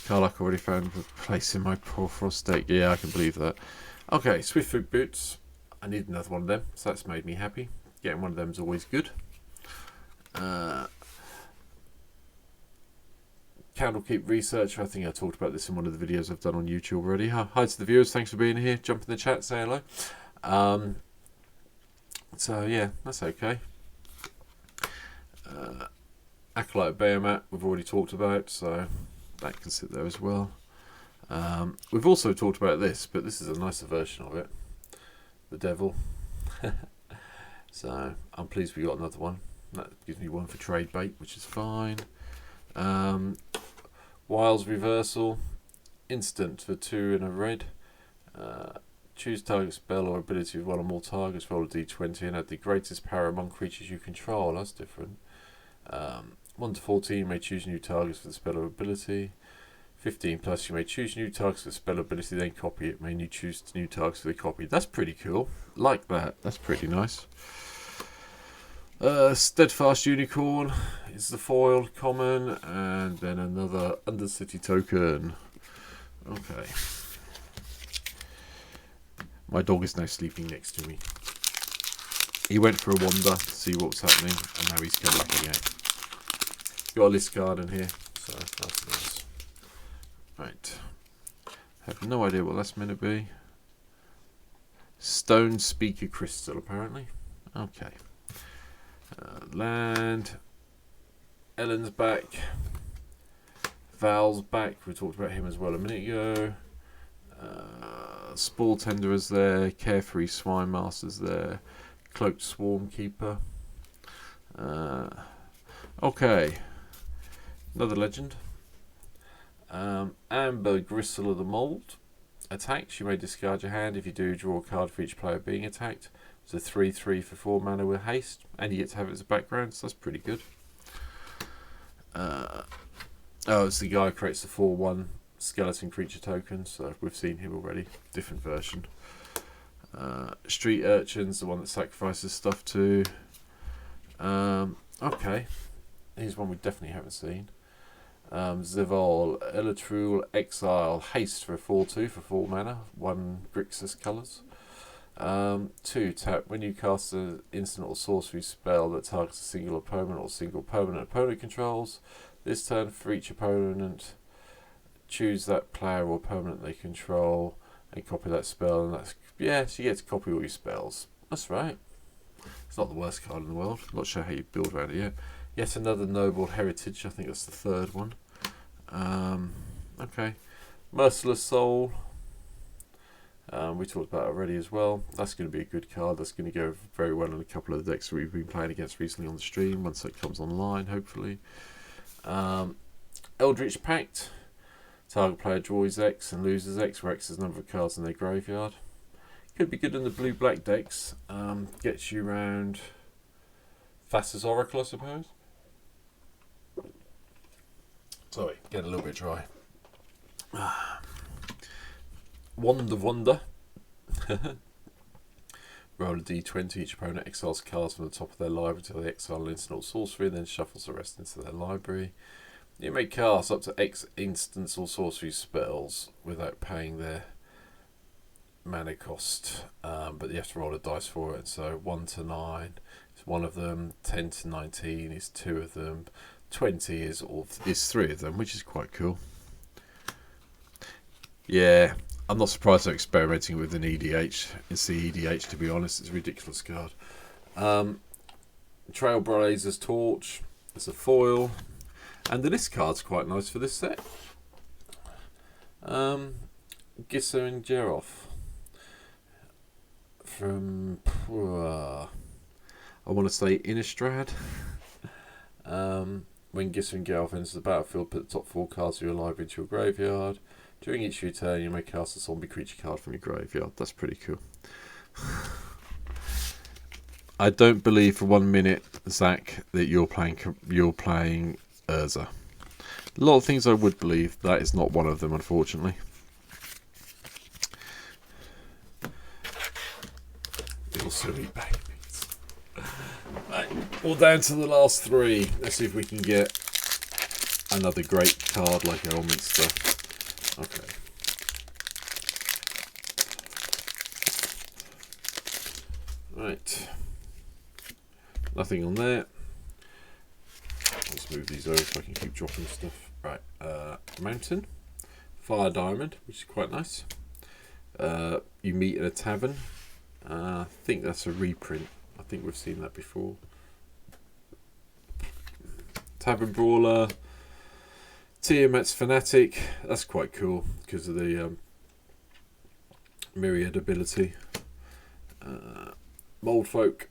Carlet already found a place in my poor frost deck. Yeah, I can believe that. Okay, Swiftfoot Boots. I need another one of them, so that's made me happy. Getting one of them is always good. Candlekeep Researcher. I think I talked about this in one of the videos I've done on YouTube already. Hi to the viewers, thanks for being here. Jump in the chat, say hello. So yeah, that's okay. Acolyte Bayomat we've already talked about, so that can sit there as well. We've also talked about this, but this is a nicer version of it. The Devil. So I'm pleased we got another one. That gives me one for trade bait, which is fine. Wiles Reversal. Instant for 2 and a red. Choose target spell or ability with one or more targets, roll a d20 and add the greatest power among creatures you control. That's different. 1 to 14, you may choose new targets for the spell or ability. 15 plus, you may choose new targets for the spell or ability, then copy it. May you choose new targets for the copy. That's pretty cool. Like that. That's pretty nice. Steadfast Unicorn is the foil common, and then another Undercity token. Okay. My dog is now sleeping next to me. He went for a wander to see what was happening, and now he's come back again. Got a list card in here, so that's nice. Right. Have no idea what that's meant to be. Stone Speaker Crystal, apparently. Okay. Land. Ellen's back. Val's back. We talked about him as well a minute ago. Spore Tenderer's there. Carefree Swine Master's there. Cloaked Swarm Keeper. Okay. Another legend. Amber Gristle of the Mould. Attacks. You may discard your hand. If you do, draw a card for each player being attacked. It's a 3/3 for 4 mana with haste, and you get to have it as a background, so that's pretty good. It's the guy who creates the 4/1 skeleton creature token, so we've seen him already. Different version. Street Urchin's the one that sacrifices stuff to. Okay, here's one we definitely haven't seen. Zivol, Elatrul, Exile, Haste for a 4/2 for 4 mana, 1 Grixis colours. 2 tap. When you cast an instant or sorcery spell that targets a single opponent or single permanent opponent controls, this turn for each opponent, choose that player or permanent they control and copy that spell. And that's, yeah, so you get to copy all your spells. That's right. It's not the worst card in the world. Not sure how you build around it yet. Yet another Noble Heritage. I think that's the third one. Okay. Merciless Soul. We talked about it already as well. That's going to be a good card. That's going to go very well in a couple of the decks we've been playing against recently on the stream, once it comes online, hopefully. Eldritch Pact. Target player draws X and loses X, where X is the number of cards in their graveyard. Could be good in the blue-black decks. Gets you around Thassa's Oracle, I suppose. Sorry, get a little bit dry. Wand of Wonder. Roll a d20. Each opponent exiles cards from the top of their library until they exile an instant or sorcery, and then shuffles the rest into their library. You may cast up to X instants or sorcery spells without paying their mana cost, but you have to roll a dice for it. So 1 to 9 is one of them, 10 to 19 is two of them, 20 is three of them, which is quite cool. Yeah, I'm not surprised they're experimenting with an EDH. It's the EDH, to be honest. It's a ridiculous card. Trailblazer's Torch. It's a foil. And this card's quite nice for this set. Gisser and Jeroff. From, I want to say Innistrad. When Gisser and Jeroff enters the battlefield, put the top 4 cards of your library into your graveyard. During each return, you may cast a zombie creature card from your graveyard. That's pretty cool. I don't believe for 1 minute, Zach, that you're playing Urza. A lot of things I would believe. That is not one of them, unfortunately. Little silly babies. Right, all down to the last 3. Let's see if we can get another great card like Elminster. Okay. Right. Nothing on there. Let's move these over so I can keep dropping stuff. Right. Mountain. Fire Diamond, which is quite nice. You meet in a tavern. I think that's a reprint. I think we've seen that before. Tavern Brawler. Tiamat's Fanatic. That's quite cool because of the myriad ability. Mold Folk.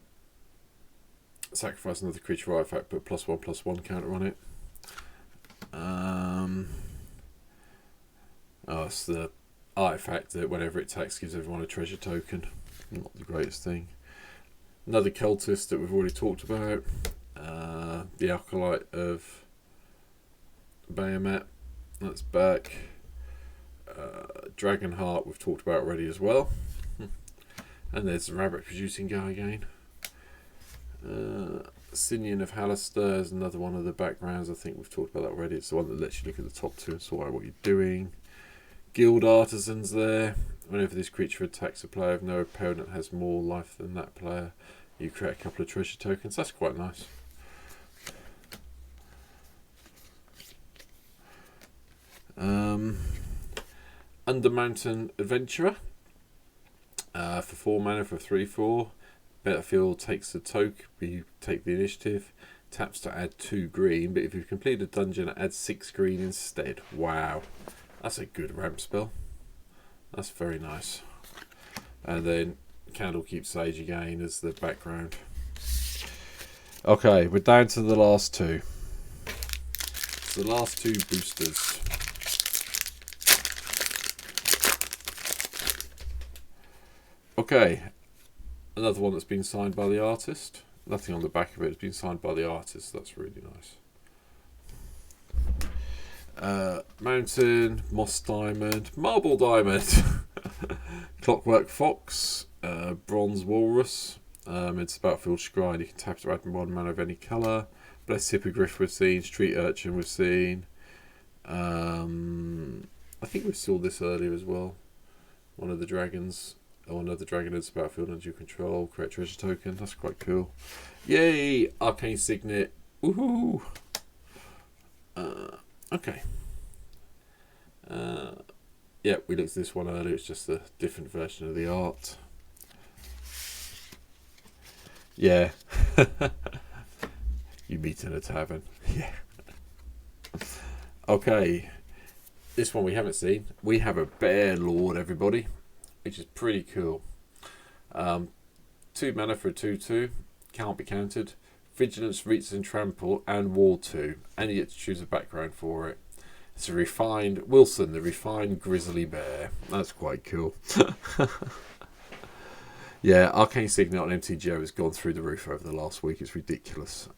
Sacrifice another creature artifact, put +1/+1 counter on it. It's the artifact that whenever it attacks gives everyone a treasure token. Not the greatest thing. Another cultist that we've already talked about. The Acolyte of Bahamut. That's back. Dragonheart we've talked about already as well. And there's the rabbit producing guy again. Sinian of Hallister is another one of the backgrounds. I think we've talked about that already. It's the one that lets you look at the top 2 and sort out what you're doing. Guild Artisans there. Whenever this creature attacks a player, if no opponent has more life than that player, you create a couple of treasure tokens. That's quite nice. Undermountain Adventurer. For 4 mana for 3/4. Battlefield takes the token, you take the initiative, taps to add 2 green, but if you complete a dungeon, it adds 6 green instead. Wow, that's a good ramp spell. That's very nice. And then Candlekeep Sage again as the background. Okay, we're down to the last 2. It's the last 2 boosters. Okay. Another one that's been signed by the artist. Nothing on the back of it has been signed by the artist. That's really nice. Mountain, Moss Diamond, Marble Diamond, Clockwork Fox, Bronze Walrus. It's Battlefield Shrine. You can tap to add 1 mana of any colour. Blessed Hippogriff we've seen. Street Urchin we've seen. I think we saw this earlier as well. One of the dragons. Oh, another dragon in the battlefield under your control. Create treasure token. That's quite cool. Yay! Arcane Signet. Woohoo! Okay. Yeah, we looked at this one earlier. It's just a different version of the art. Yeah. You meet in a tavern. Yeah. Okay. This one we haven't seen. We have a Bear Lord, everybody, which is pretty cool. 2 mana for a 2/2. Can't be countered. Vigilance, Reach and Trample, and Wall 2. And you get to choose a background for it. It's a refined Wilson, the refined grizzly bear. That's quite cool. Yeah, Arcane Signet on MTGO has gone through the roof over the last week. It's ridiculous.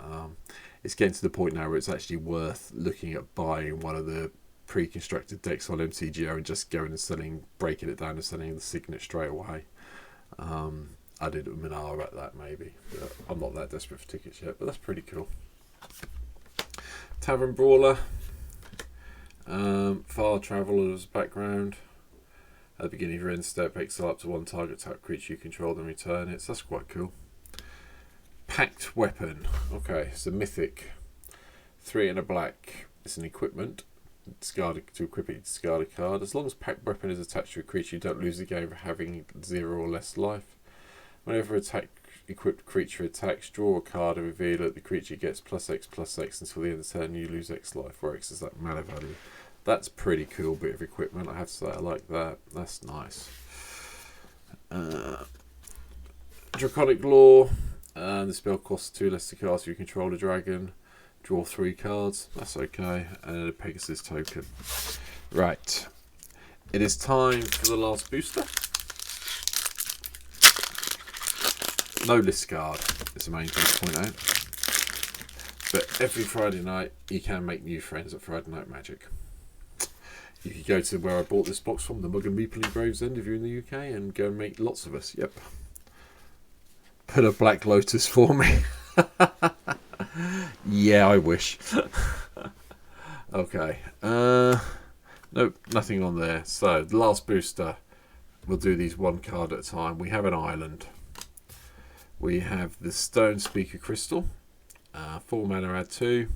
It's getting to the point now where it's actually worth looking at buying one of the pre-constructed decks on MTGO and just going and selling, breaking it down and selling the Signet straight away. I did an hour at that maybe. But I'm not that desperate for tickets yet, but that's pretty cool. Tavern Brawler. Far Traveler's background. At the beginning of your end step, exile up to 1 target tap creature you control, then return it. So that's quite cool. Packed Weapon. Okay, it's a mythic. 3 and a black. It's an equipment. Discard to equip it, discard a card. As long as Packed Weapon is attached to a creature, you don't lose the game for having 0 or less life. Whenever equipped creature attacks, draw a card and reveal that the creature gets +X/+X until the end of the turn. You lose X life, where X is that mana value. That's pretty cool bit of equipment. I have to say, I like that. That's nice. Draconic Law. The spell costs 2 less to cast if you control a dragon. Draw 3 cards. That's okay. And a Pegasus token. Right. It is time for the last booster. No list card. It's the main thing to point out. But every Friday night, you can make new friends at Friday Night Magic. You can go to where I bought this box from, the Mug and Meeple in Gravesend, if you're in the UK, and go and meet lots of us. Yep. Put a Black Lotus for me. Yeah, I wish. Okay. Nope, nothing on there. So, the last booster, we'll do these 1 card at a time. We have an island. We have the Stone Speaker Crystal. 4 mana, add 2.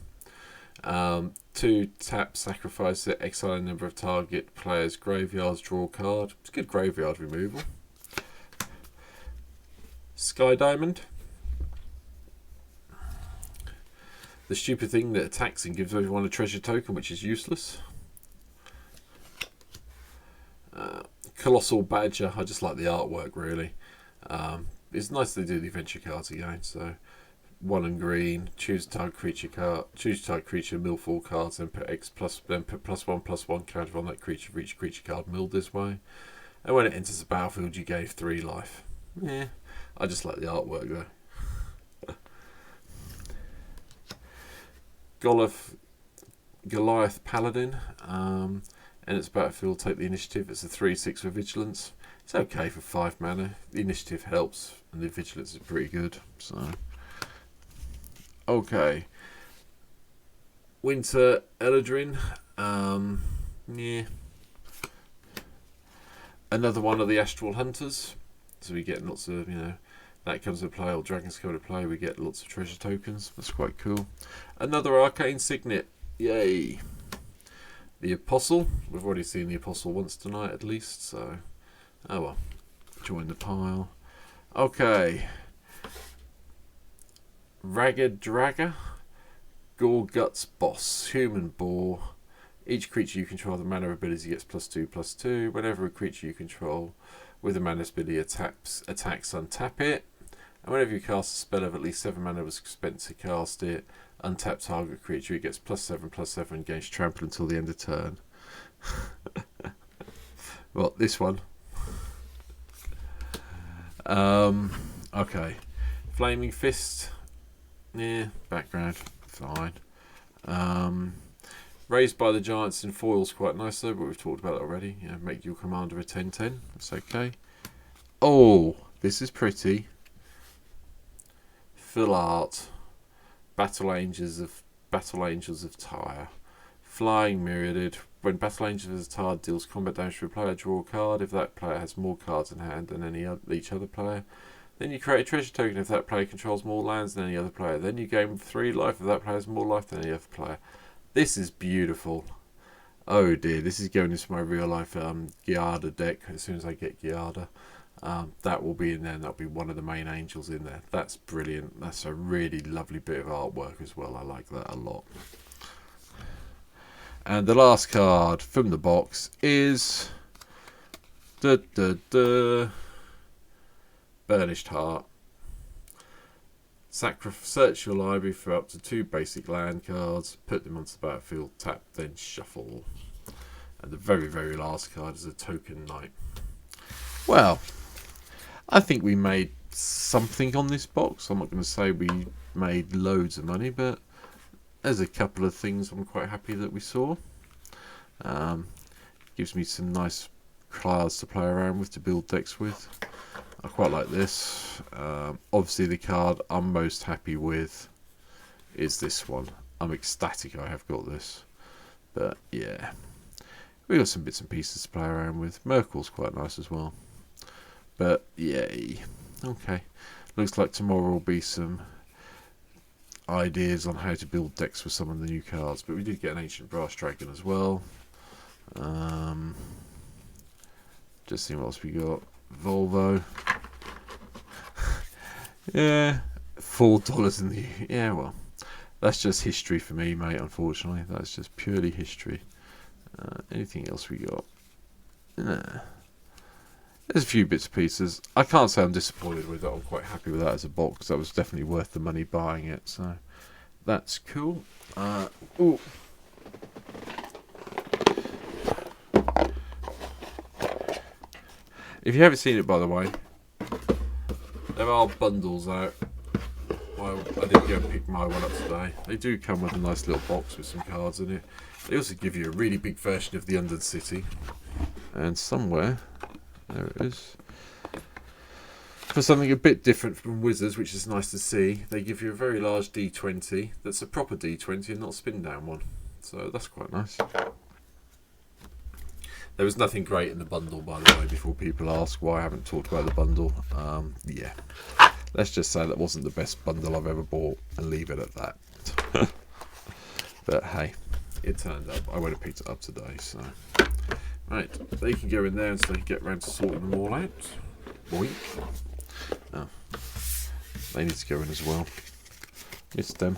2 tap, sacrifice it, exile a number of target players' graveyards, draw a card. It's good graveyard removal. Sky Diamond. The stupid thing that attacks and gives everyone a treasure token, which is useless. Colossal Badger. I just like the artwork, really. It's nice they do the adventure cards again. So 1 and green. Choose target creature card. Choose target creature. Mill 4 cards. Then put X plus. Then put +1/+1 counter on that creature for each creature card milled this way. And when it enters the battlefield, you gave 3 life. Yeah, I just like the artwork though. Goliath Paladin. And its battlefield, take the initiative. It's a 3/6 with vigilance. It's okay for 5 mana. The initiative helps, and the vigilance is pretty good. So, okay. Winter Eladrin. Yeah. Another one of the Astral Hunters. So we get lots of, that comes into play, or dragons come into play. We get lots of treasure tokens. That's quite cool. Another Arcane Signet. Yay. The Apostle. We've already seen the Apostle once tonight at least, so oh well. Join the pile. Okay. Ragged Dragger. Gore Guts Boss. Human Boar. Each creature you control, the mana ability gets +2/+2. Whenever a creature you control with a mana ability attacks, untap it. And whenever you cast a spell of at least 7 mana was spent to cast it, untap target creature, it gets +7/+7 against trample until the end of turn. Well, this one. Okay. Flaming Fist. Yeah, background. Fine. Raised by the Giants in foil's quite nice though, but we've talked about it already. Make your commander a 10/10. That's okay. Oh, this is pretty. Full art. Battle Angels of Tyre. Flying Myriaded. When Battle Angels of Tyre deals combat damage to a player, draw a card. If that player has more cards in hand than each other player, then you create a treasure token if that player controls more lands than any other player. Then you gain 3 life if that player has more life than any other player. This is beautiful. Oh dear, this is going into my real life Giada deck as soon as I get Giada. That will be in there, and that'll be one of the main angels in there. That's brilliant. That's a really lovely bit of artwork as well. I like that a lot. And the last card from the box is Burnished Heart. Search your library for up to 2 basic land cards, put them onto the battlefield, tap, then shuffle. And the very, very last card is a Token Knight. Well, I think we made something on this box. I'm not going to say we made loads of money, but there's a couple of things I'm quite happy that we saw. Gives me some nice cards to play around with, to build decks with. I quite like this. Obviously the card I'm most happy with is this one. I'm ecstatic I have got this. But yeah, we got some bits and pieces to play around with. Merkel's quite nice as well. But yay. Okay. Looks like tomorrow will be some ideas on how to build decks with some of the new cards. But we did get an Ancient Brass Dragon as well. Just seeing what else we got. Volvo. Yeah, $4 in the... Yeah, well, that's just history for me, mate, unfortunately. That's just purely history. Anything else we got? Nah. There's a few bits and pieces. I can't say I'm disappointed with it. I'm quite happy with that as a box. That was definitely worth the money buying it. So that's cool. Ooh. If you haven't seen it, by the way, there are bundles out. Well, I did go and pick my one up today. They do come with a nice little box with some cards in it. They also give you a really big version of the Undead City. And somewhere, there it is. For something a bit different from Wizards, which is nice to see, they give you a very large D20 that's a proper D20 and not a spin down one. So that's quite nice. There was nothing great in the bundle, by the way, before people ask why I haven't talked about the bundle. Yeah, let's just say that wasn't the best bundle I've ever bought and leave it at that. But hey, it turned up. I went and picked it up today, so... Right, they can go in there and so they can get around to sorting them all out. Boink. Oh, they need to go in as well. Missed them.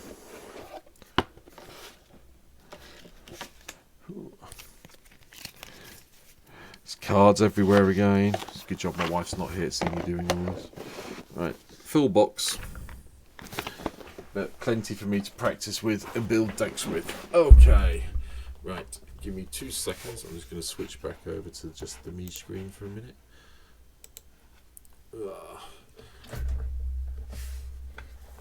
There's cards everywhere again. It's a good job my wife's not here to see me doing all this. Right, full box. But plenty for me to practice with and build decks with. Okay, right. Give me 2 seconds. I'm just going to switch back over to just the me screen for a minute. Oh, I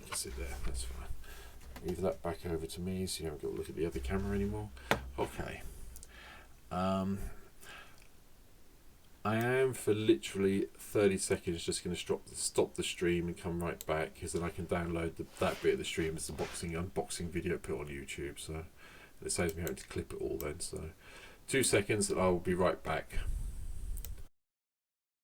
can sit there. That's fine. Move that back over to me so you haven't got to look at the other camera anymore. Okay. I am for literally 30 seconds just going to stop the stream and come right back, because then I can download that bit of the stream as the unboxing video put on YouTube. So it saves me having to clip it all then. So 2 seconds and I will be right back.